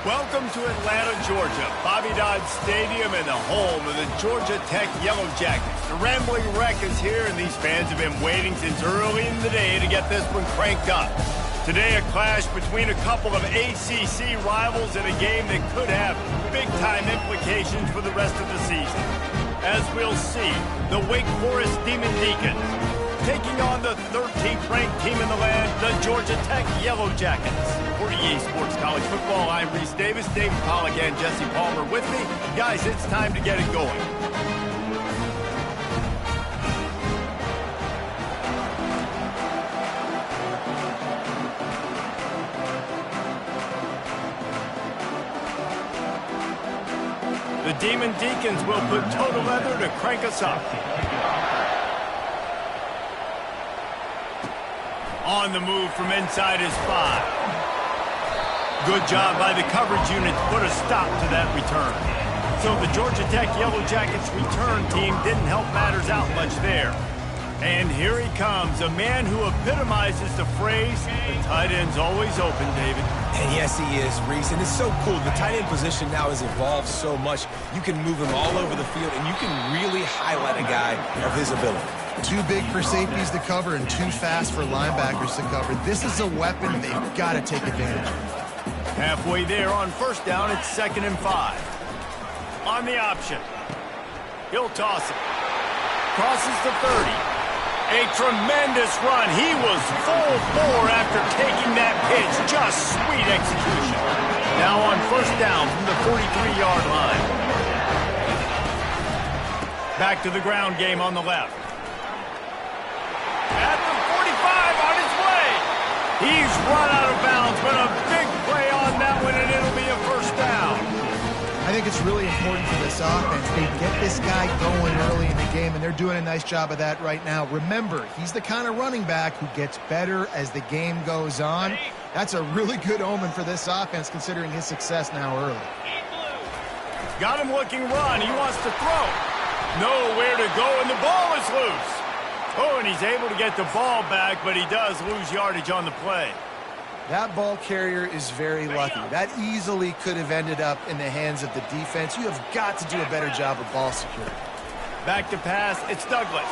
Welcome to Atlanta, Georgia, Bobby Dodd Stadium and the home of the Georgia Tech Yellow Jackets. The Rambling Wreck is here, and these fans have been waiting since early in the day to get this one cranked up. Today, a clash between a couple of ACC rivals in a game that could have big-time implications for the rest of the season. As we'll see, the Wakeforest Demon Deacons taking on the 13th ranked team in the land, the Georgia Tech Yellow Jackets. For EA Sports College Football, I'm Reese Davis, David Pollock, and Jesse Palmer with me. Guys, it's time to get it going. The Demon Deacons will put total leather to crank us up. On the move from inside his 5. Good job by the coverage unit to put a stop to that return. So the Georgia Tech Yellow Jackets return team didn't help matters out much there. And here he comes, a man who epitomizes the phrase, the tight end's always open, David. And yes, he is, Reese, and it's so cool. The tight end position now has evolved so much. You can move him all over the field, and you can really highlight a guy of his ability. Too big for safeties to cover and too fast for linebackers to cover. This is a weapon they've got to take advantage of. Halfway there on first down, it's 2nd and 5. On the option. He'll toss it. Crosses the 30. A tremendous run. He was full bore after taking that pitch. Just sweet execution. Now on first down from the 43-yard line. Back to the ground game on the left. At the 45 on his way. He's run out of bounds, but a big play on that one, and it'll be a first down. I think it's really important for this offense. They get this guy going early in the game, and they're doing a nice job of that right now. Remember, he's the kind of running back who gets better as the game goes on. That's a really good omen for this offense, considering his success now early. Got him looking run. He wants to throw. Nowhere to go, and the ball is loose. Oh, and he's able to get the ball back, but he does lose yardage on the play. That ball carrier is very lucky. That easily could have ended up in the hands of the defense. You have got to do a better job of ball security. Back to pass, it's Douglas.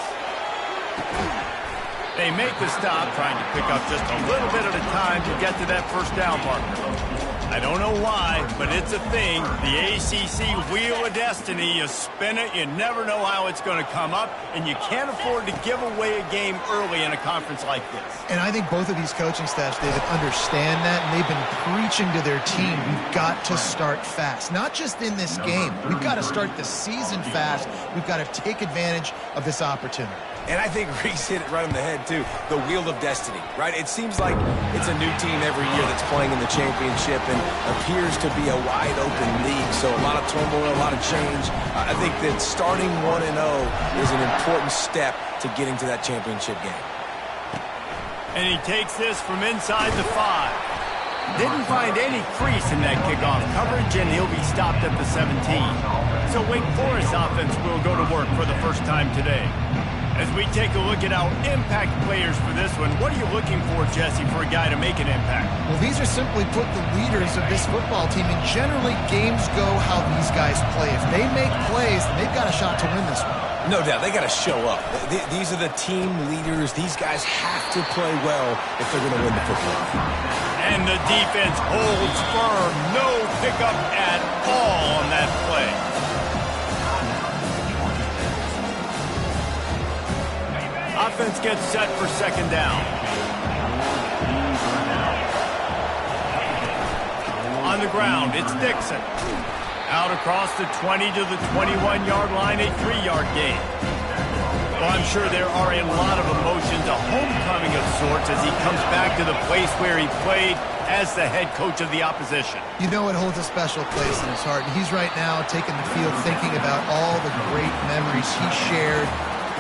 They make the stop, trying to pick up just a little bit at a time to get to that first down marker. I don't know why, but it's a thing. The ACC Wheel of Destiny, you spin it, you never know how it's going to come up, and you can't afford to give away a game early in a conference like this. And I think both of these coaching staffs, David, understand that, and they've been preaching to their team, we've got to start fast. Not just in this game. We've got to start the season fast. We've got to take advantage of this opportunity. And I think Reese hit it right on the head, too. The Wheel of Destiny, right? It seems like it's a new team every year that's playing in the championship and appears to be a wide-open league. So a lot of turmoil, a lot of change. I think that starting 1-0 is an important step to getting to that championship game. And he takes this from inside the 5. Didn't find any crease in that kickoff coverage, and he'll be stopped at the 17. So Wake Forest offense will go to work for the first time today. As we take a look at our impact players for this one, what are you looking for, Jesse, for a guy to make an impact? Well, these are simply put the leaders of this football team, and generally games go how these guys play. If they make plays, then they've got a shot to win this one. No doubt, they got to show up. These are the team leaders. These guys have to play well if they're going to win the football. And the defense holds firm. No pickup at all on that play. Offense gets set for 2nd down. On the ground, it's Dixon. Out across the 20 to the 21-yard line, a 3-yard gain. Well, I'm sure there are a lot of emotions, a homecoming of sorts, as he comes back to the place where he played as the head coach of the opposition. You know it holds a special place in his heart. He's right now taking the field thinking about all the great memories he shared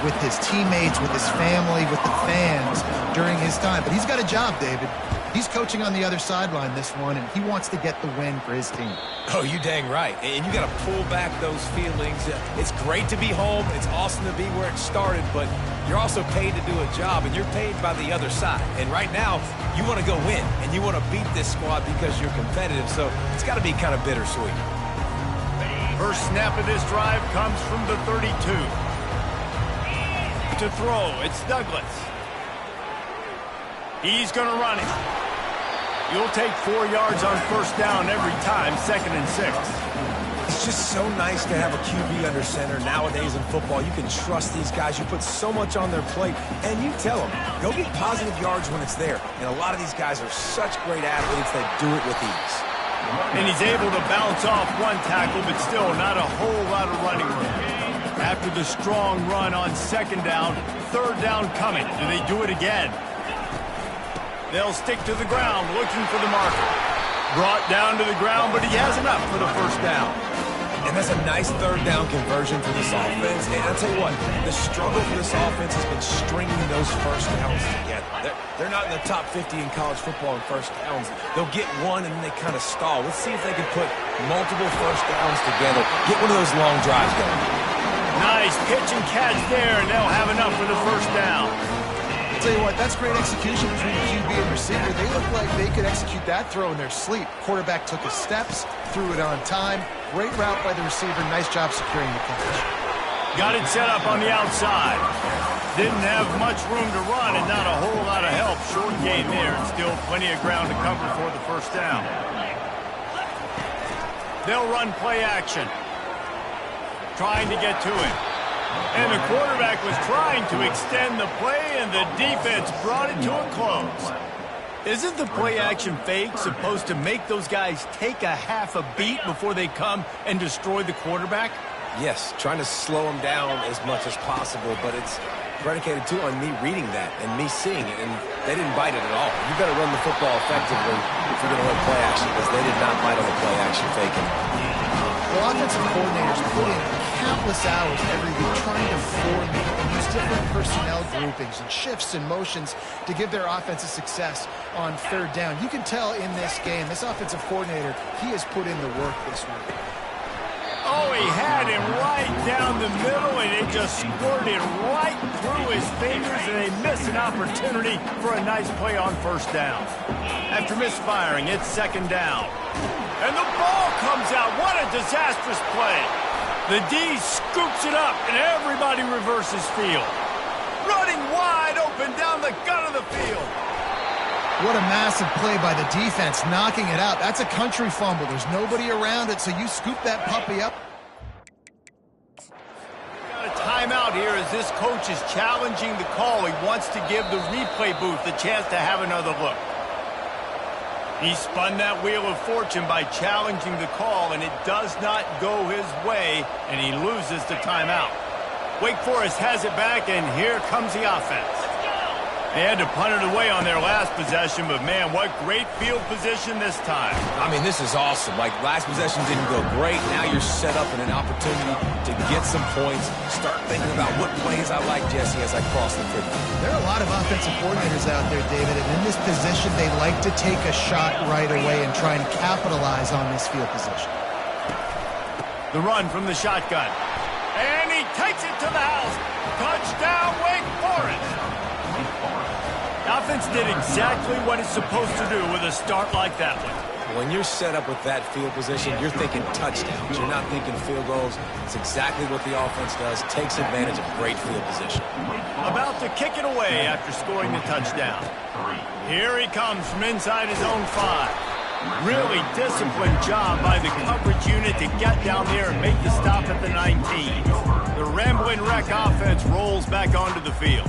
with his teammates, with his family, with the fans during his time. But he's got a job, David. He's coaching on the other sideline this one, and he wants to get the win for his team. Oh, you dang right. And you got to pull back those feelings. It's great to be home. It's awesome to be where it started, but you're also paid to do a job, and you're paid by the other side. And right now, you want to go win, and you want to beat this squad because you're competitive, so it's got to be kind of bittersweet. First snap of this drive comes from the 32. To throw, it's Douglas. He's going to run it. You'll take 4 yards on first down every time, 2nd and 6. It's just so nice to have a QB under center. Nowadays in football, you can trust these guys. You put so much on their plate, and you tell them, go get positive yards when it's there. And a lot of these guys are such great athletes that do it with ease. And he's able to bounce off one tackle, but still not a whole lot of running room. After the strong run on 2nd down, 3rd down coming. Do they do it again? They'll stick to the ground, looking for the marker. Brought down to the ground, but he has enough for the first down. And that's a nice 3rd down conversion for this offense. And I'll tell you what, the struggle for this offense has been stringing those first downs together. They're not in the top 50 in college football in first downs. They'll get one and then they kind of stall. Let's see if they can put multiple first downs together. Get one of those long drives going. Nice pitch and catch there, and they'll have enough for the first down. I'll tell you what, that's great execution between the QB and receiver. They look like they could execute that throw in their sleep. Quarterback took his steps, threw it on time. Great route by the receiver. Nice job securing the catch. Got it set up on the outside. Didn't have much room to run and not a whole lot of help. Short gain there and still plenty of ground to cover for the first down. They'll run play action. Trying to get to him. And the quarterback was trying to extend the play, and the defense brought it to a close. Isn't the play-action fake supposed to make those guys take a half a beat before they come and destroy the quarterback? Yes, trying to slow them down as much as possible, but it's predicated, too, on me reading that and me seeing it, and they didn't bite it at all. You better run the football effectively if you're going to run play-action, because they did not bite on the play-action faking. Well, offensive coordinators put in countless hours every week trying to formulate and use different personnel groupings and shifts and motions to give their offensive success on 3rd down. You can tell in this game, this offensive coordinator, he has put in the work this week. Oh, he had him right down the middle, and it just squirted right through his fingers, and they missed an opportunity for a nice play on first down. After misfiring, it's 2nd down. And the ball comes out. What a disastrous play. The D scoops it up, and everybody reverses field. Running wide open down the gut of the field. What a massive play by the defense, knocking it out. That's a country fumble. There's nobody around it, so you scoop that puppy up. Got a timeout here as this coach is challenging the call. He wants to give the replay booth a chance to have another look. He spun that wheel of fortune by challenging the call, and it does not go his way, and he loses the timeout. Wakeforest has it back, and here comes the offense. They had to punt it away on their last possession, but man, what great field position this time. I mean, this is awesome. Like, last possession didn't go great. Now you're set up in an opportunity to get some points. Start thinking about what plays I like, Jesse, as I cross the 50. There are a lot of offensive coordinators out there, David, and in this position, they like to take a shot right away and try and capitalize on this field position. The run from the shotgun. And he takes it to the house. Touchdown, Wake Forest. The offense did exactly what it's supposed to do with a start like that one. When you're set up with that field position, you're thinking touchdowns. You're not thinking field goals. It's exactly what the offense does. Takes advantage of great field position. About to kick it away after scoring the touchdown. Here he comes from inside his own 5. Really disciplined job by the coverage unit to get down there and make the stop at the 19. The Rambling Wreck offense rolls back onto the field.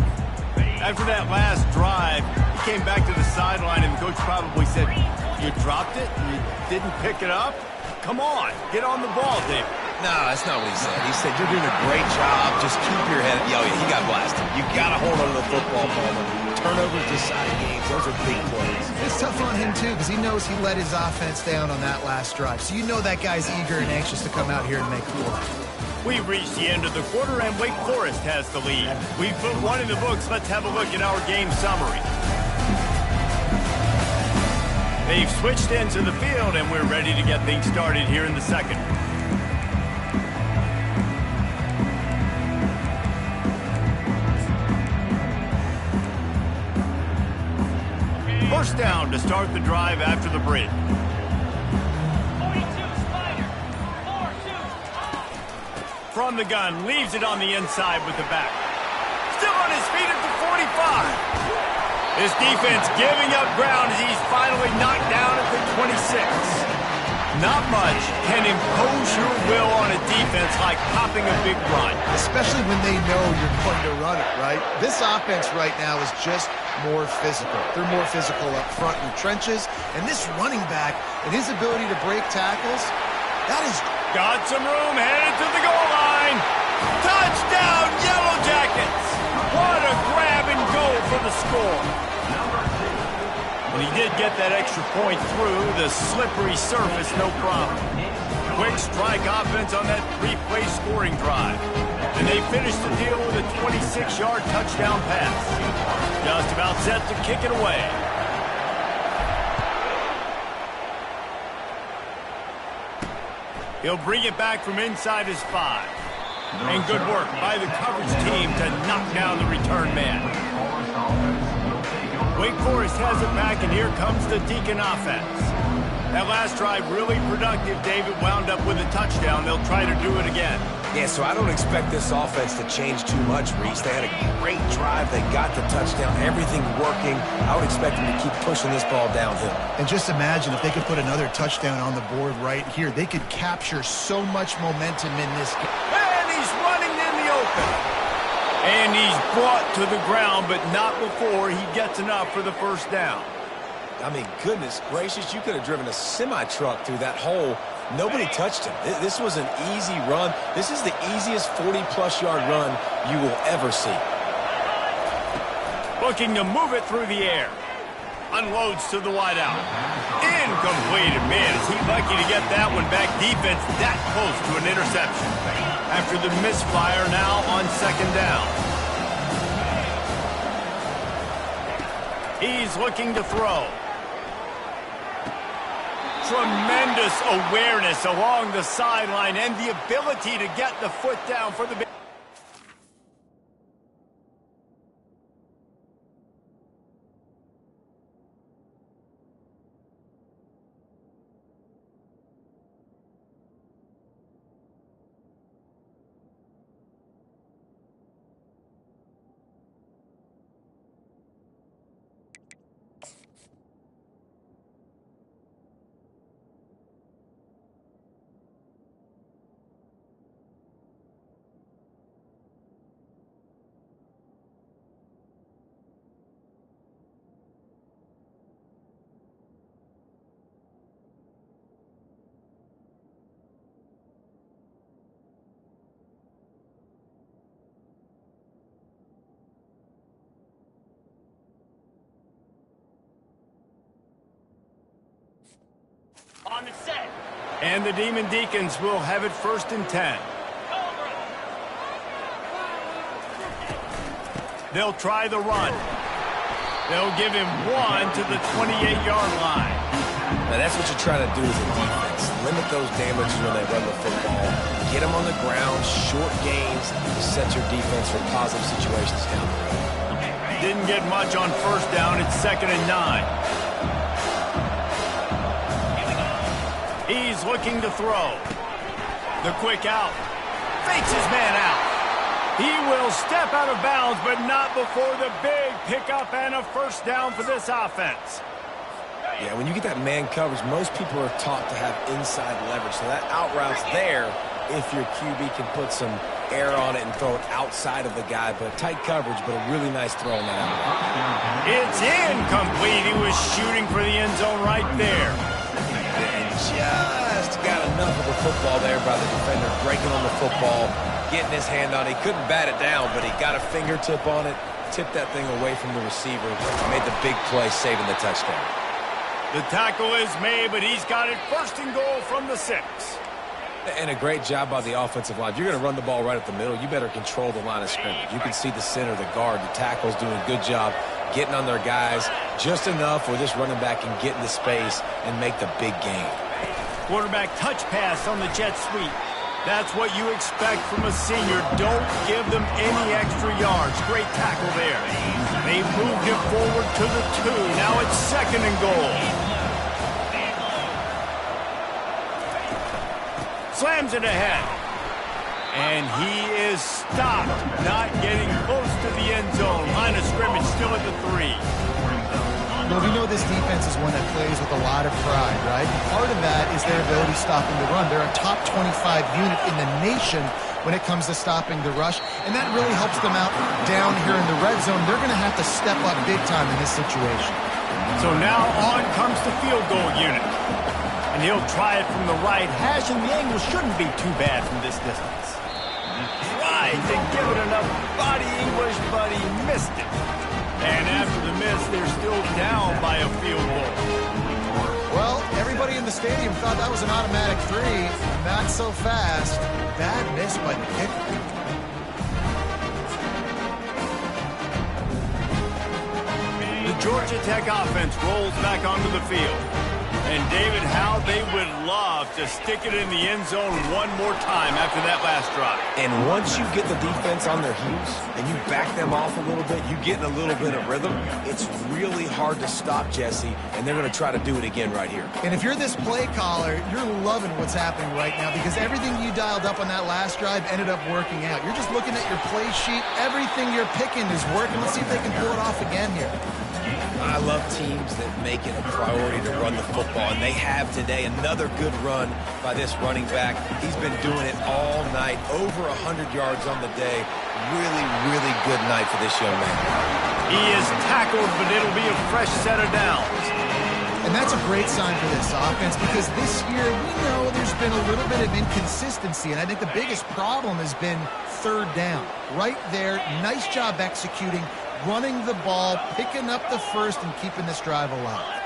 After that last drive, he came back to the sideline, and the coach probably said, "You dropped it? You didn't pick it up? Come on, get on the ball, David." No, that's not what he said. He said, "You're doing a great job. Just keep your head." Yo, he got blasted. You got to hold on to the football, Palmer. Turnovers decide games. Those are big plays. It's tough on him, too, because he knows he let his offense down on that last drive. So you know that guy's eager and anxious to come out here and make a play. We've reached the end of the quarter, and Wake Forest has the lead. We've put one in the books. Let's have a look at our game summary. They've switched into the field, and we're ready to get things started here in the second. First down to start the drive after the break. From the gun, leaves it on the inside with the back. Still on his feet at the 45. This defense giving up ground as he's finally knocked down at the 26. Not much can impose your will on a defense like popping a big run. Especially when they know you're going to run it, right? This offense right now is just more physical. They're more physical up front in the trenches. And this running back and his ability to break tackles, that is... Got some room, headed to the goal line. Touchdown, Yellow Jackets! What a grab and go for the score. And he did get that extra point through the slippery surface, no problem. Quick strike offense on that 3-play scoring drive. And they finished the deal with a 26-yard touchdown pass. Just about set to kick it away. He'll bring it back from inside his 5. And good work by the coverage team to knock down the return man. Wakeforest has it back, and here comes the Deacon offense. That last drive really productive. David wound up with a touchdown. They'll try to do it again. Yeah, so I don't expect this offense to change too much, Reese. They had a great drive. They got the touchdown. Everything working. I would expect them to keep pushing this ball downhill. And just imagine if they could put another touchdown on the board right here. They could capture so much momentum in this game. And he's running in the open. And he's brought to the ground, but not before he gets enough for the first down. I mean, goodness gracious, you could have driven a semi-truck through that hole. Nobody touched him. This was an easy run. This is the easiest 40-plus yard run you will ever see. Looking to move it through the air. Unloads to the wideout. Incomplete. Man, is he lucky to get that one back. Defense that close to an interception. After the misfire, now on second down. He's looking to throw. Tremendous awareness along the sideline and the ability to get the foot down for the big. On the set. And the Demon Deacons will have it 1st and 10. They'll try the run. They'll give him 1 to the 28-yard line. Now, that's what you try to do as a defense. Limit those damages when they run the football. Get them on the ground, short gains, to set your defense for positive situations down the road. Didn't get much on 1st down. It's 2nd and 9. He's looking to throw. The quick out. Fakes his man out. He will step out of bounds, but not before the big pickup and a 1st down for this offense. Yeah, when you get that man coverage, most people are taught to have inside leverage. So that out route's there if your QB can put some air on it and throw it outside of the guy. But tight coverage, but a really nice throw on that out route. It's incomplete. He was shooting for the end zone right there. Just got enough of the football there by the defender, breaking on the football, getting his hand on it. He couldn't bat it down, but he got a fingertip on it, tipped that thing away from the receiver, made the big play, saving the touchdown. The tackle is made, but he's got it 1st and goal from the 6. And a great job by the offensive line. If you're going to run the ball right up the middle, you better control the line of scrimmage. You can see the center, the guard, the tackles doing a good job getting on their guys, Just enough where this running back can get into space and make the big gain. Quarterback touch pass on the jet sweep. That's what you expect from a senior. Don't give them any extra yards. Great tackle there. They moved it forward to the 2. Now it's 2nd and goal. Slams it ahead. And he is stopped. Not getting close to the end zone. Line of scrimmage still at the 3. Well, we know this defense is one that plays with a lot of pride, right? Part of that is their ability stopping the run. They're a top 25 unit in the nation when it comes to stopping the rush, and that really helps them out down here in the red zone. They're going to have to step up big time in this situation. So now on comes the field goal unit. And he'll try it from the right hash, and the angle shouldn't be too bad from this distance. Tried to give it enough body English, but he missed it. And after the miss, they're still down by a field goal. Well, everybody in the stadium thought that was an automatic 3. Not so fast. Bad miss by the kicker. The Georgia Tech offense rolls back onto the field. And, David, how they would love to stick it in the end zone one more time after that last drive. And once you get the defense on their heels and you back them off a little bit, you get in a little bit of rhythm, it's really hard to stop, Jesse, and they're going to try to do it again right here. And if you're this play caller, you're loving what's happening right now because everything you dialed up on that last drive ended up working out. You're just looking at your play sheet. Everything you're picking is working. Let's see if they can pull it off again here. I love teams that make it a priority to run the football, and they have today. Another good run by this running back. He's been doing it all night, over 100 yards on the day. Really, really good night for this young man. He is tackled, but it'll be a fresh set of downs. And that's a great sign for this offense because this year we know there's been a little bit of inconsistency, and I think the biggest problem has been 3rd down. Right there, nice job executing, running the ball, picking up the first, and keeping this drive alive.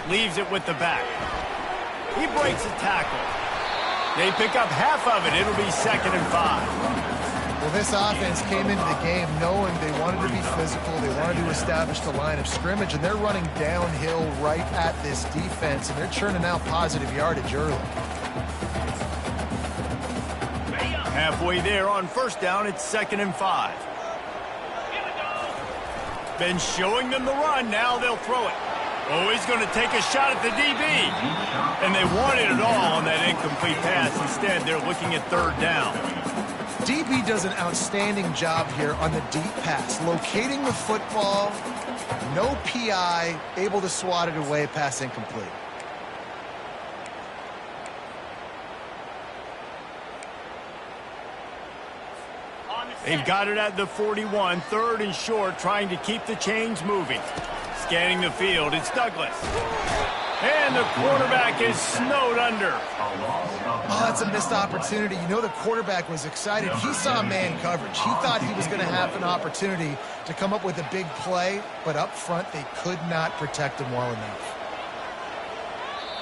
Leaves it with the back. He breaks a tackle. They pick up half of it. It'll be 2nd and 5. Well, this offense came into the game knowing they wanted to be physical. They wanted to establish the line of scrimmage, and they're running downhill right at this defense, and they're churning out positive yardage early. Halfway there on 1st down, it's 2nd and 5. Been showing them the run. Now they'll throw it. Oh, he's going to take a shot at the DB. And they wanted it all on that incomplete pass. Instead, they're looking at 3rd down. DB does an outstanding job here on the deep pass, locating the football, no PI, able to swat it away, pass incomplete. They've got it at the 41, 3rd and short, trying to keep the chains moving. Scanning the field, it's Douglas. And the quarterback is snowed under. Oh, that's a missed opportunity. You know the quarterback was excited. He saw man coverage. He thought he was going to have an opportunity to come up with a big play, but up front they could not protect him well enough.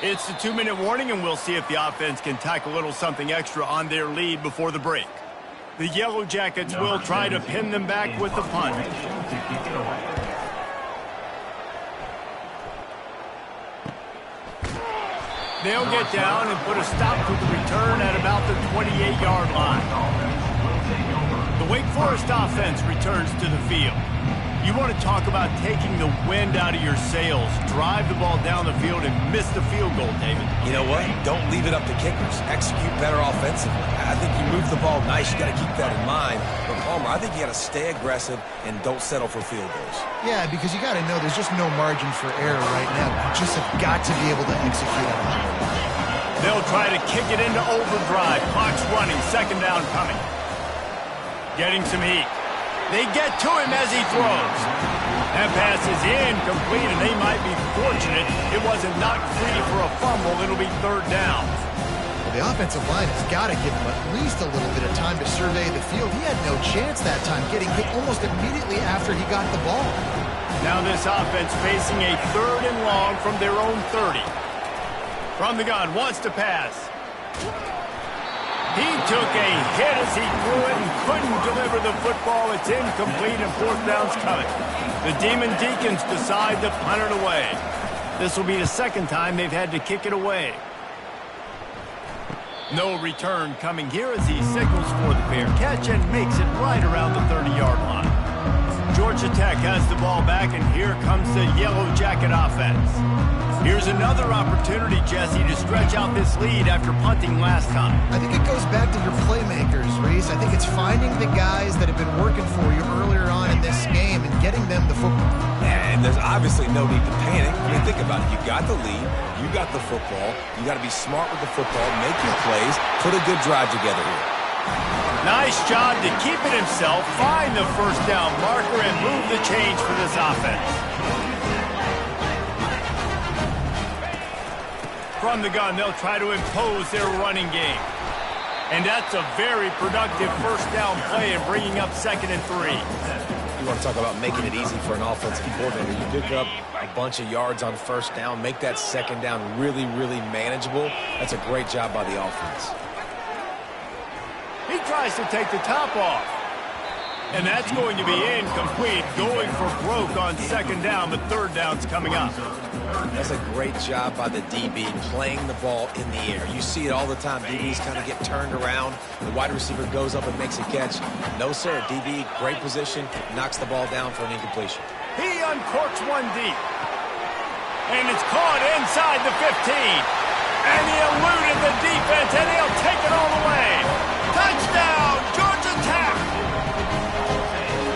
It's the 2-minute warning, and we'll see if the offense can tack a little something extra on their lead before the break. The Yellow Jackets will try to pin them back with the punt. They'll get down and put a stop to the return at about the 28-yard line. The Wakeforest offense returns to the field. You want to talk about taking the wind out of your sails. Drive the ball down the field and miss the field goal, David. You know what? Don't leave it up to kickers. Execute better offensively. I think you move the ball nice. You got to keep that in mind. But Palmer, I think you got to stay aggressive and don't settle for field goals. Yeah, because you got to know there's just no margin for error right now. You just have got to be able to execute on it. They'll try to kick it into overdrive. Clock's running. 2nd down coming. Getting some heat. They get to him as he throws. That pass is incomplete, and they might be fortunate it wasn't knocked free for a fumble. It'll be 3rd down. Well, the offensive line has got to give him at least a little bit of time to survey the field. He had no chance that time, getting hit almost immediately after he got the ball. Now this offense facing a 3rd and long from their own 30. From the gun, wants to pass. He took a hit as he threw it and couldn't deliver the football. It's incomplete and fourth down's coming. The Demon Deacons decide to punt it away. This will be the second time they've had to kick it away. No return coming here as he signals for the fair catch and makes it right around the 30-yard line. Georgia Tech has the ball back, and here comes the Yellow Jacket offense. Here's another opportunity, Jesse, to stretch out this lead after punting last time. I think it goes back to your playmakers, Reese. I think it's finding the guys that have been working for you earlier on in this game and getting them the football. And there's obviously no need to panic. I mean, think about it. You got the lead. You got the football. You got to be smart with the football, make your plays, put a good drive together here. Nice job to keep it himself, find the first down marker, and move the change for this offense. From the gun, they'll try to impose their running game. And that's a very productive first down play and bringing up 2nd and 3. You want to talk about making it easy for an offensive coordinator. You pick up a bunch of yards on first down, make that second down really, really manageable. That's a great job by the offense. He tries to take the top off. And that's going to be incomplete, going for broke on 2nd down, but 3rd down's coming up. That's a great job by the DB, playing the ball in the air. You see it all the time. DBs kind of get turned around. The wide receiver goes up and makes a catch. No, sir. DB, great position, knocks the ball down for an incompletion. He uncorks one deep. And it's caught inside the 15. And he eluded the defense, and he'll take it all the way. Touchdown, Georgia Tech!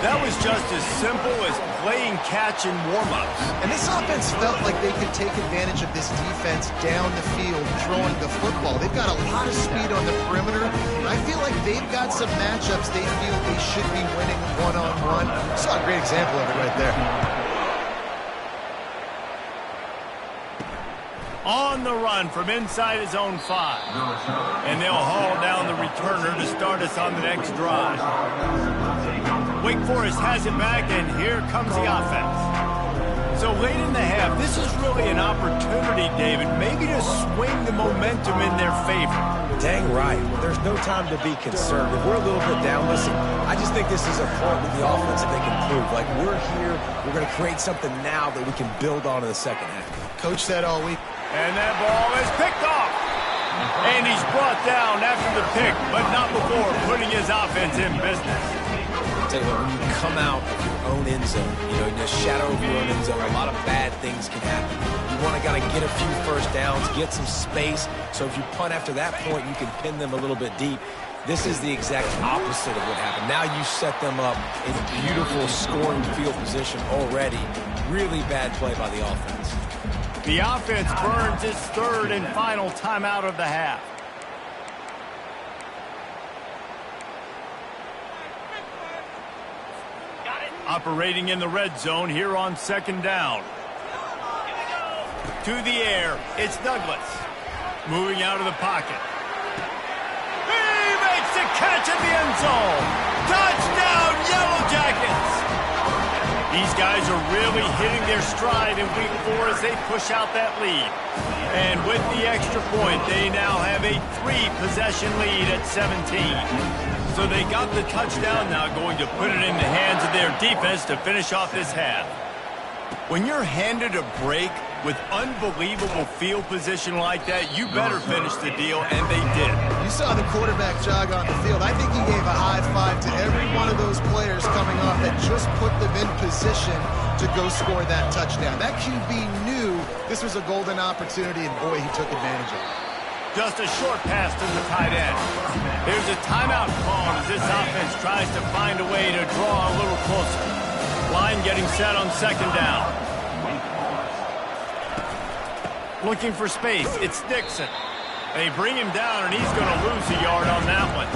That was just as simple as playing catch in warm-ups. And this offense felt like they could take advantage of this defense down the field, throwing the football. They've got a lot of speed on the perimeter. I feel like they've got some matchups they feel they should be winning one-on-one. Saw a great example of it right there. On the run from inside his own 5. And they'll haul down the returner to start us on the next drive. Wakeforest has it back, and here comes the offense. So late in the half, this is really an opportunity, David, maybe to swing the momentum in their favor. Dang right. There's no time to be concerned. If we're a little bit down, listen, I just think this is a point with the offense that they can prove. Like, we're here, we're going to create something now that we can build on in the second half. Coach said all week. And that ball is picked off. And he's brought down after the pick, but not before putting his offense in business. Tell you what, when you come out of your own end zone, you know, in the shadow of your own end zone, a lot of bad things can happen. You want to kind of get a few first downs, get some space, so if you punt after that point, you can pin them a little bit deep. This is the exact opposite of what happened. Now you set them up in beautiful scoring field position already. Really bad play by the offense. The offense burns its 3rd and final timeout of the half. Operating in the red zone here on 2nd down. To the air, it's Douglas. Moving out of the pocket. He makes the catch in the end zone. Touchdown, Yellow Jackets! These guys are really hitting their stride in week 4 as they push out that lead. And with the extra point, they now have a 3-possession lead at 17. So they got the touchdown, now going to put it in the hands of their defense to finish off this half. When you're handed a break with unbelievable field position like that, you better finish the deal, and they did. You saw the quarterback jog on the field. I think he gave a high five to every one of those players coming off that just put them in position to go score that touchdown. That QB knew this was a golden opportunity, and boy, he took advantage of it. Just a short pass to the tight end. Here's a timeout call as this offense tries to find a way to draw a little closer. Line getting set on 2nd down. Looking for space. It's Dixon. They bring him down, and he's going to lose a yard on that one.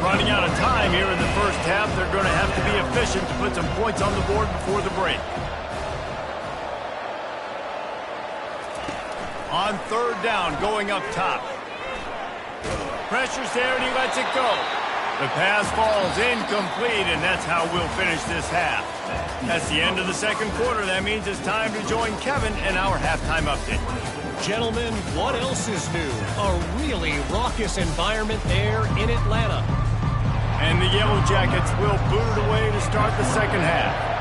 Running out of time here in the first half, they're going to have to be efficient to put some points on the board before the break. On 3rd down, going up top. Pressure's there, and he lets it go. The pass falls incomplete, and that's how we'll finish this half. That's the end of the second quarter. That means it's time to join Kevin in our halftime update. Gentlemen, what else is new? A really raucous environment there in Atlanta. And the Yellow Jackets will boot it away to start the second half.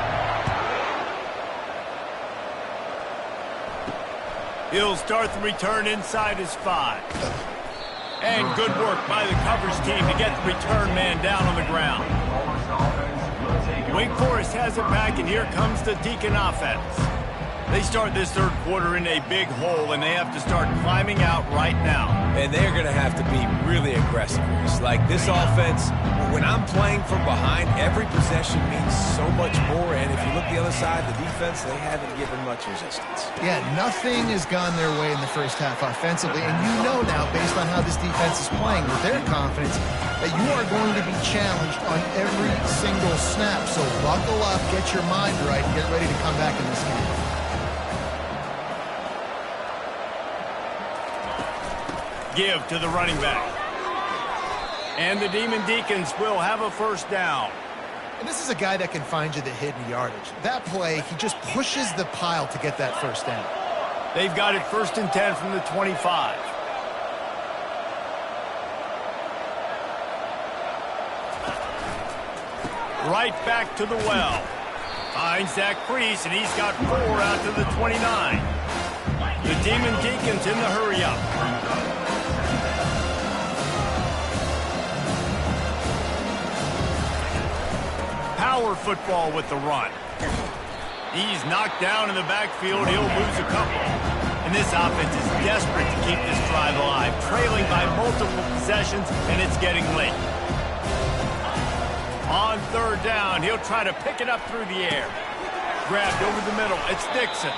He'll start the return inside his 5. And good work by the coverage team to get the return man down on the ground. Wakeforest has it back, and here comes the Deacon offense. They start this third quarter in a big hole, and they have to start climbing out right now. And they're going to have to be really aggressive. It's like this offense, when I'm playing from behind, every possession means so much more. And if you look the other side, the defense, they haven't given much resistance. Yeah, nothing has gone their way in the first half offensively. And you know now, based on how this defense is playing, with their confidence, that you are going to be challenged on every single snap. So buckle up, get your mind right, and get ready to come back in this game. Give to the running back. And the Demon Deacons will have a first down. And this is a guy that can find you the hidden yardage. That play, he just pushes the pile to get that first down. They've got it 1st and 10 from the 25. Right back to the well. Finds that crease, and he's got 4 out to the 29. The Demon Deacons in the hurry-up. Power football with the run. He's knocked down in the backfield. He'll lose a couple. And this offense is desperate to keep this drive alive, trailing by multiple possessions, and it's getting late. On third down, he'll try to pick it up through the air. Grabbed over the middle. It's Dixon.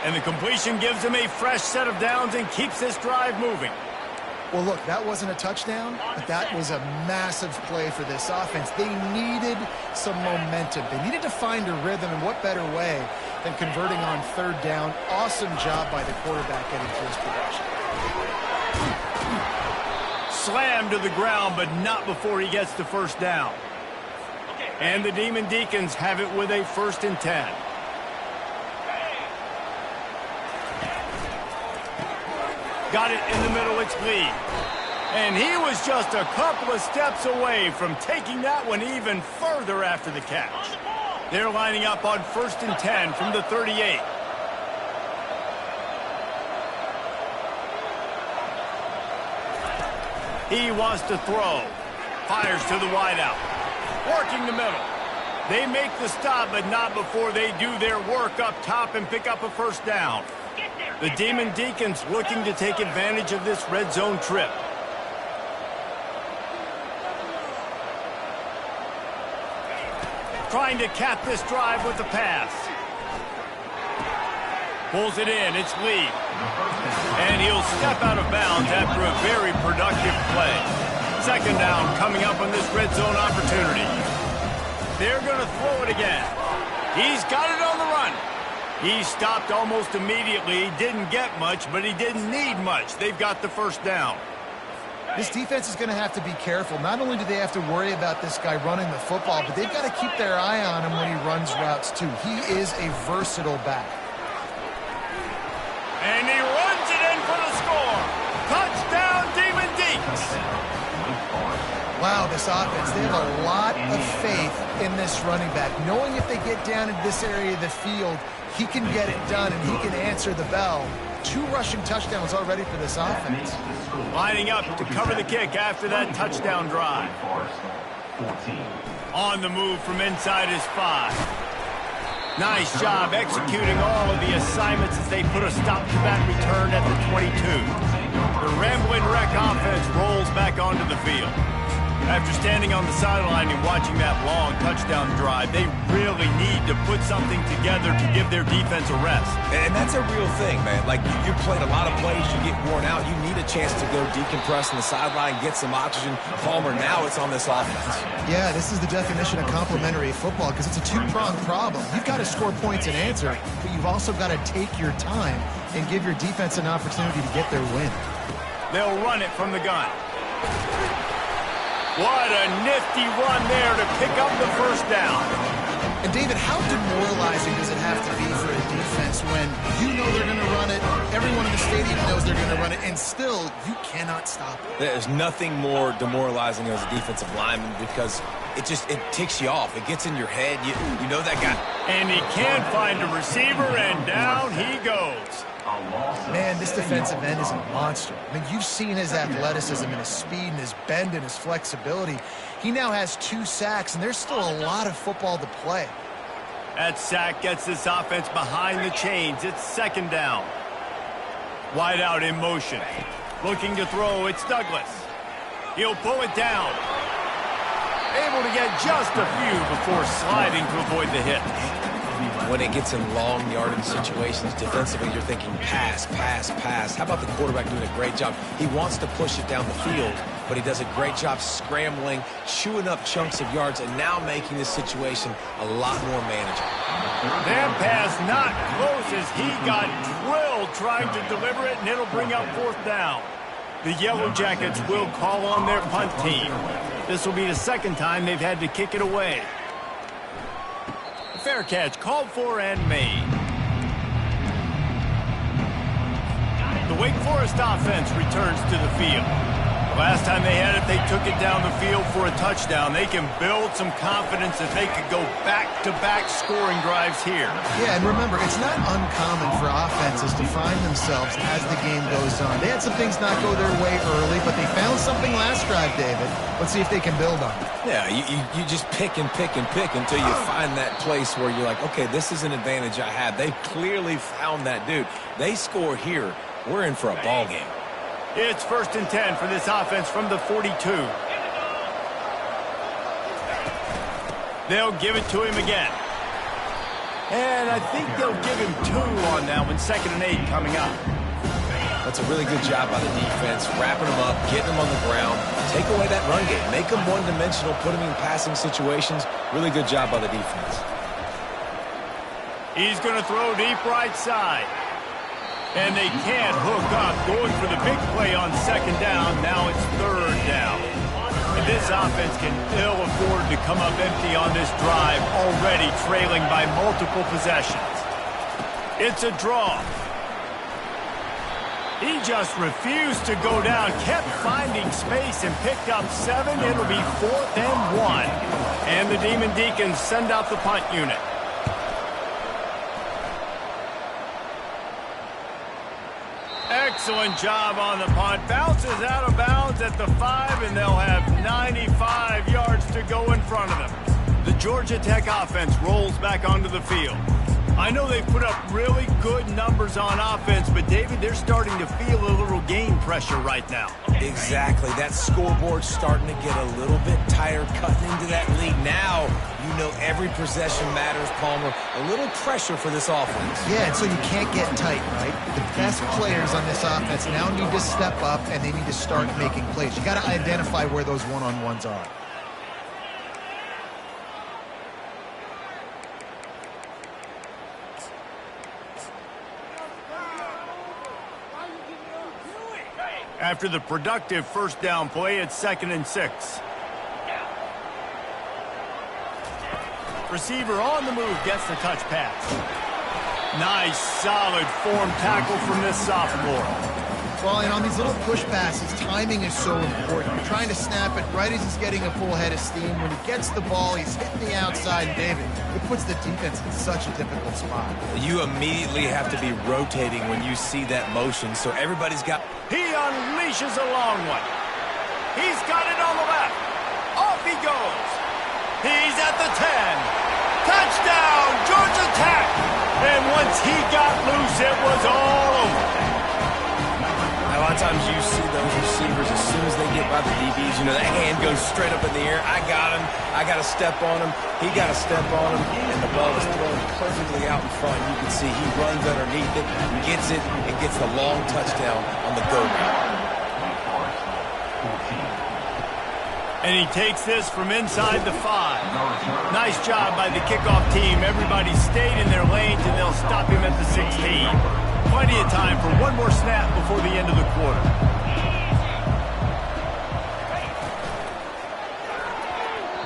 And the completion gives him a fresh set of downs and keeps this drive moving. Well, look, that wasn't a touchdown, but that was a massive play for this offense. They needed some momentum. They needed to find a rhythm, and what better way than converting on third down. Awesome job by the quarterback getting to his progression. Slammed to the ground, but not before he gets the first down. And the Demon Deacons have it with a 1st and 10. Got it in the middle, it's Lee. And he was just a couple of steps away from taking that one even further after the catch. They're lining up on 1st and 10 from the 38. He wants to throw. Fires to the wideout. Working the middle. They make the stop, but not before they do their work up top and pick up a first down. The Demon Deacons looking to take advantage of this red zone trip. Trying to cap this drive with the pass. Pulls it in, it's Lee. And he'll step out of bounds after a very productive play. Second down coming up on this red zone opportunity. They're going to throw it again. He's got it on the run. He stopped almost immediately. He didn't get much, but he didn't need much. They've got the first down. This defense is going to have to be careful. Not only do they have to worry about this guy running the football, but they've got to keep their eye on him when he runs routes too. He is a versatile back. And he runs it in for the score. Touchdown, Demon Deacons. Wow, this offense, they have a lot of faith in this running back. Knowing if they get down in this area of the field, he can get it done and he can answer the bell. 2 rushing touchdowns already for this offense. Lining up to cover the kick after that touchdown drive. On the move from inside his 5. Nice job executing all of the assignments as they put a stop to that return at the 22. The Rambling Wreck offense rolls back onto the field. After standing on the sideline and watching that long touchdown drive, they really need to put something together to give their defense a rest. And that's a real thing, man. Like, you played a lot of plays, you get worn out, you need a chance to go decompress on the sideline, get some oxygen. Palmer, now it's on this offense. Yeah, this is the definition of complementary football because it's a 2-pronged problem. You've got to score points and answer, but you've also got to take your time and give your defense an opportunity to get their win. They'll run it from the gun. What a nifty run there to pick up the first down. And David, how demoralizing does it have to be for a defense when you know they're going to run it, everyone in the stadium knows they're going to run it, and still you cannot stop it? There's nothing more demoralizing as a defensive lineman because it ticks you off. It gets in your head. You know that guy. And he can't find a receiver, and down he goes. Man, this defensive end is a monster. I mean, you've seen his athleticism and his speed and his bend and his flexibility. He now has 2 sacks, and there's still a lot of football to play. That sack gets this offense behind the chains. It's second down. Wide out in motion. Looking to throw, it's Douglas. He'll pull it down. Able to get just a few before sliding to avoid the hit. When it gets in long yardage situations, defensively, you're thinking pass, pass, pass. How about the quarterback doing a great job? He wants to push it down the field, but he does a great job scrambling, chewing up chunks of yards, and now making this situation a lot more manageable. That pass not close as he got drilled trying to deliver it, and it'll bring up fourth down. The Yellow Jackets will call on their punt team. This will be the second time they've had to kick it away. Fair catch called for and made. The Wakeforest offense returns to the field. The last time they had it, they took it down the field for a touchdown. They can build some confidence that they could go back-to-back scoring drives here. Yeah, and remember, it's not uncommon for offenses to find themselves as the game goes on. They had some things not go their way early, but they found something last drive, David. Let's see if they can build on it. Yeah, you just pick and pick and pick until you find that place where you're like, okay, this is an advantage I have. They clearly found that dude. They score here. We're in for a ball game. It's 1st and 10 for this offense from the 42. They'll give it to him again. And I think they'll give him 2 on that one. 2nd and 8 coming up. That's a really good job by the defense, wrapping them up, getting them on the ground. Take away that run game. Make them one-dimensional, put them in passing situations. Really good job by the defense. He's going to throw deep right side. And they can't hook up. Going for the big play on 2nd down. Now it's 3rd down. And this offense can ill afford to come up empty on this drive, already trailing by multiple possessions. It's a draw. He just refused to go down, kept finding space and picked up 7. It'll be 4th and 1. And the Demon Deacons send out the punt unit. Excellent job on the punt. Bounces out of bounds at the 5, and they'll have 95 yards to go in front of them. The Georgia Tech offense rolls back onto the field. I know they put up really good numbers on offense, but, David, they're starting to feel a little game pressure right now. Exactly. That scoreboard's starting to get a little bit tired cutting into that lead. Now, you know every possession matters, Palmer. A little pressure for this offense. Yeah, and so you can't get tight, right? The best players on this offense now need to step up, and they need to start making plays. You got to identify where those one-on-ones are. After the productive 1st down play, it's 2nd and 6. Receiver on the move gets the touch pass. Nice, solid form tackle from this sophomore. Well, and on these little push passes, timing is so important. You're trying to snap it right as he's getting a full head of steam. When he gets the ball, he's hitting the outside, David. It puts the defense in such a difficult spot. You immediately have to be rotating when you see that motion, so everybody's got... He unleashes a long one. He's got it on the left. Off he goes. He's at the 10. Touchdown, Georgia Tech. And once he got loose, it was all over. A lot of times you see those receivers, as soon as they get by the DBs, you know, that hand goes straight up in the air. I got him. I got to step on him. He got to step on him. And the ball is thrown perfectly out in front. You can see he runs underneath it, gets it, and gets the long touchdown on the go route. And he takes this from inside the 5. Nice job by the kickoff team. Everybody stayed in their lanes, and they'll stop him at the 16. Plenty of time for one more snap before the end of the quarter.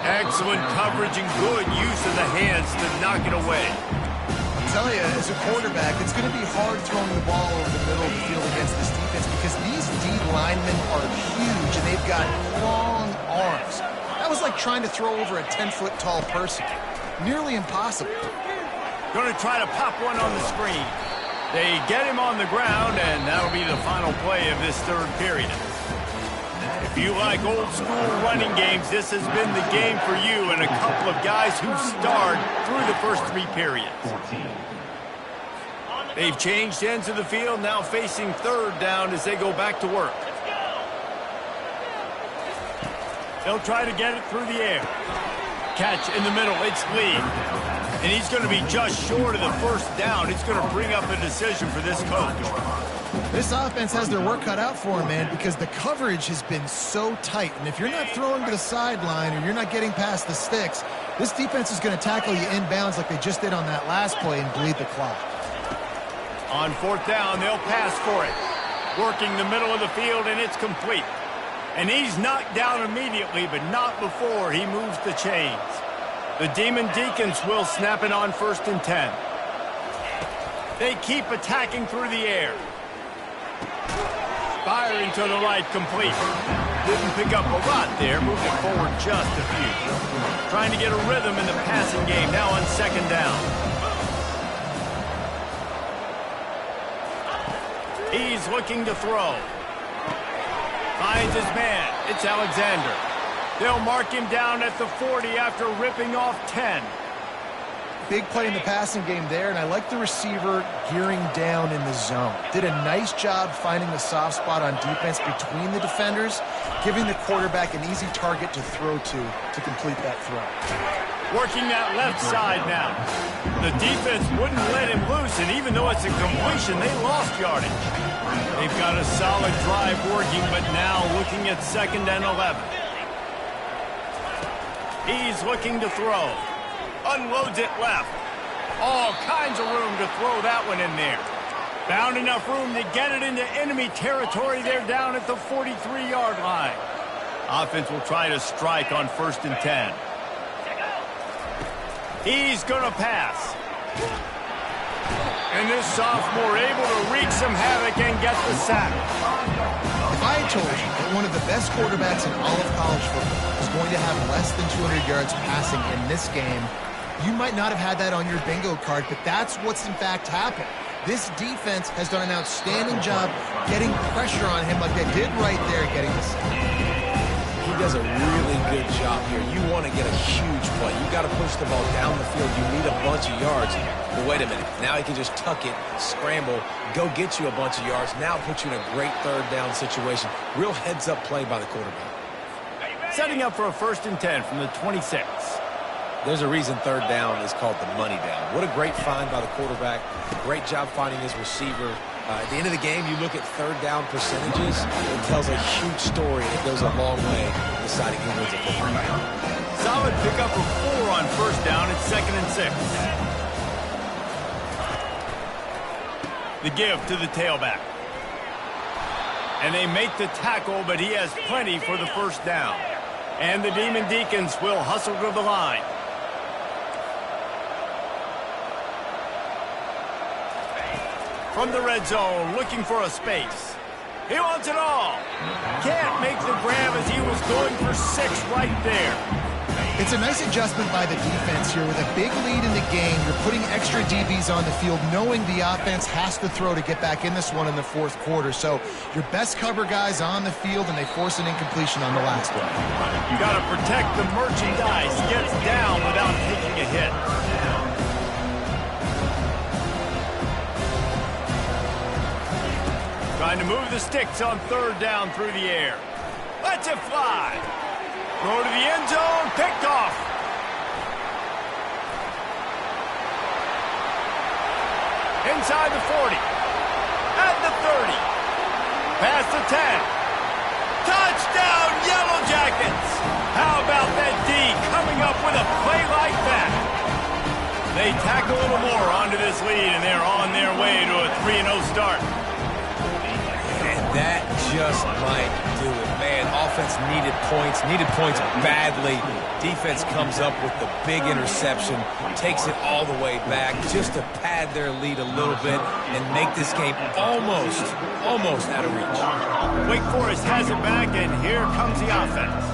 Excellent coverage and good use of the hands to knock it away. I'll tell you, as a quarterback, it's going to be hard throwing the ball over the middle of the field against this defense because these D linemen are huge and they've got long arms. That was like trying to throw over a 10-foot tall person. Nearly impossible. Going to try to pop one on the screen. They get him on the ground, and that'll be the final play of this third period. If you like old-school running games, this has been the game for you and a couple of guys who've starred through the first 3 periods. They've changed ends of the field, now facing third down as they go back to work. They'll try to get it through the air. Catch in the middle, it's Lee. And he's going to be just short of the first down. It's going to bring up a decision for this coach. This offense has their work cut out for them, man, because the coverage has been so tight. And if you're not throwing to the sideline or you're not getting past the sticks, this defense is going to tackle you inbounds like they just did on that last play and bleed the clock. On fourth down, they'll pass for it. Working the middle of the field, and it's complete. And he's knocked down immediately, but not before he moves the chains. The Demon Deacons will snap it on 1st and 10. They keep attacking through the air. Firing to the right, complete. Didn't pick up a lot there, moving forward just a few. Trying to get a rhythm in the passing game, now on 2nd down. He's looking to throw. Finds his man. It's Alexander. They'll mark him down at the 40 after ripping off 10. Big play in the passing game there, and I like the receiver gearing down in the zone. Did a nice job finding the soft spot on defense between the defenders, giving the quarterback an easy target to throw to complete that throw. Working that left side now. The defense wouldn't let him loose, and even though it's a completion, they lost yardage. They've got a solid drive working, but now looking at 2nd and 11. He's looking to throw. Unloads it left. All kinds of room to throw that one in there. Found enough room to get it into enemy territory. They're down at the 43-yard line. Offense will try to strike on 1st and 10. He's going to pass. And this sophomore able to wreak some havoc and get the sack. If I had told you that one of the best quarterbacks in all of college football is going to have less than 200 yards passing in this game, you might not have had that on your bingo card, but that's what's in fact happened. This defense has done an outstanding job getting pressure on him like they did right there, getting the sack. He does a really good job here. You want to get a huge play. You got to push the ball down the field. You need a bunch of yards. But wait a minute. Now he can just tuck it, scramble, go get you a bunch of yards. Now put you in a great 3rd down situation. Real heads-up play by the quarterback. Setting up for a 1st and 10 from the 26. There's a reason 3rd down is called the money down. What a great find by the quarterback. Great job finding his receiver. At the end of the game, you look at 3rd down percentages. It tells a huge story, and it goes a long way in deciding who wins a football game. Solid pickup of 4 on 1st down at 2nd and 6. The give to the tailback. And they make the tackle, but he has plenty for the 1st down. And the Demon Deacons will hustle to the line. From the red zone, looking for a space. He wants it all. Can't make the grab as he was going for 6 right there. It's a nice adjustment by the defense here. With a big lead in the game, you're putting extra DBs on the field, knowing the offense has to throw to get back in this one in the 4th quarter. So your best cover guys on the field, and they force an incompletion on the last one. You got to protect the merchandise. Gets down without taking a hit. Trying to move the sticks on 3rd down through the air. Lets it fly. Throw to the end zone. Picked off. Inside the 40. At the 30. Past the 10. Touchdown, Yellow Jackets. How about that D coming up with a play like that? They tack a little more onto this lead, and they're on their way to a 3-0 start. That just might do it. Man, offense needed points badly. Defense comes up with the big interception, takes it all the way back just to pad their lead a little bit and make this game almost out of reach. Wakeforest has it back, and here comes the offense.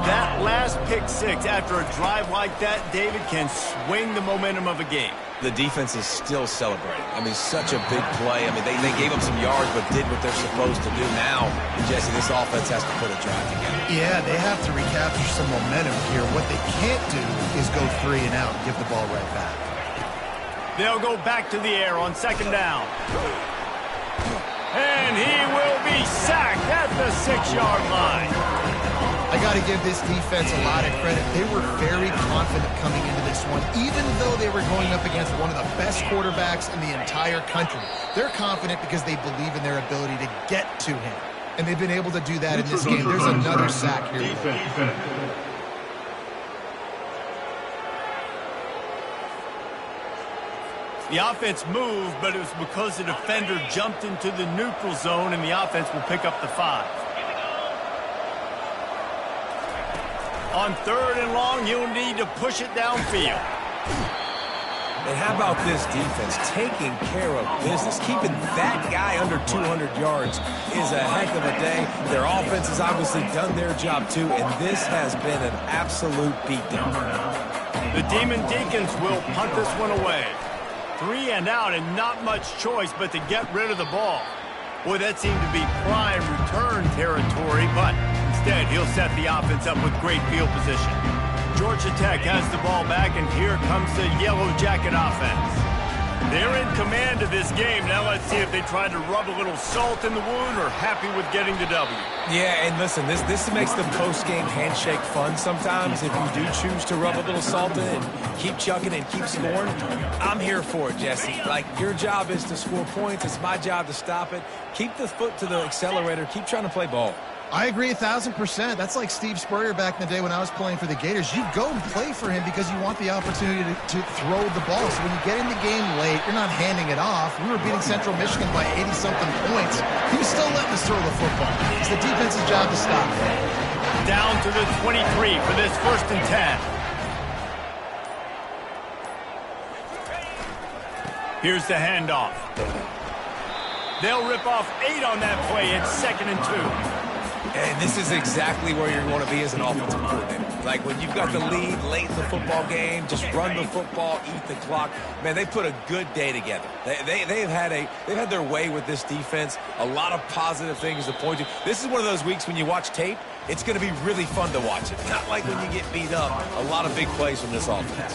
That last pick six after a drive like that, David, can swing the momentum of a game. The defense is still celebrating. I mean, such a big play. I mean, they gave up some yards but did what they're supposed to do. Now, Jesse, this offense has to put a drive together. Yeah, they have to recapture some momentum here. What they can't do is go 3 and out and give the ball right back. They'll go back to the air on second down. And he will be sacked at the 6-yard line. I got to give this defense a lot of credit. They were very confident coming into this one, even though they were going up against one of the best quarterbacks in the entire country. They're confident because they believe in their ability to get to him, and they've been able to do that in this game. There's another sack here. The offense moved, but it was because the defender jumped into the neutral zone, and the offense will pick up the 5. On 3rd and long, you'll need to push it downfield. And how about this defense taking care of business? Keeping that guy under 200 yards is a heck of a day. Their offense has obviously done their job too, and this has been an absolute beatdown. The Demon Deacons will punt this one away. 3 and out, and not much choice but to get rid of the ball. Boy, that seemed to be prime return territory, but instead he'll set the offense up with great field position. Georgia Tech has the ball back, and here comes the Yellow Jacket offense. They're in command of this game. Now let's see if they try to rub a little salt in the wound or happy with getting the W. Yeah, and listen, this makes the post-game handshake fun sometimes. If you do choose to rub a little salt in and keep chucking and keep scoring, I'm here for it, Jesse. Like, your job is to score points. It's my job to stop it. Keep the foot to the accelerator. Keep trying to play ball. I agree 1,000%. That's like Steve Spurrier back in the day when I was playing for the Gators. You go and play for him because you want the opportunity to throw the ball. So when you get in the game late, you're not handing it off. We were beating Central Michigan by 80-something points. He was still letting us throw the football. It's the defense's job to stop it. Down to the 23 for this 1st and 10. Here's the handoff. They'll rip off 8 on that play. It's 2nd and 2. And this is exactly where you're going to be as an offensive coordinator. Like, when you've got the lead late in the football game, just run the football, eat the clock. Man, they put a good day together. They've had their way with this defense. A lot of positive things to point to. This is one of those weeks when you watch tape, it's going to be really fun to watch it. Not like when you get beat up. A lot of big plays from this offense.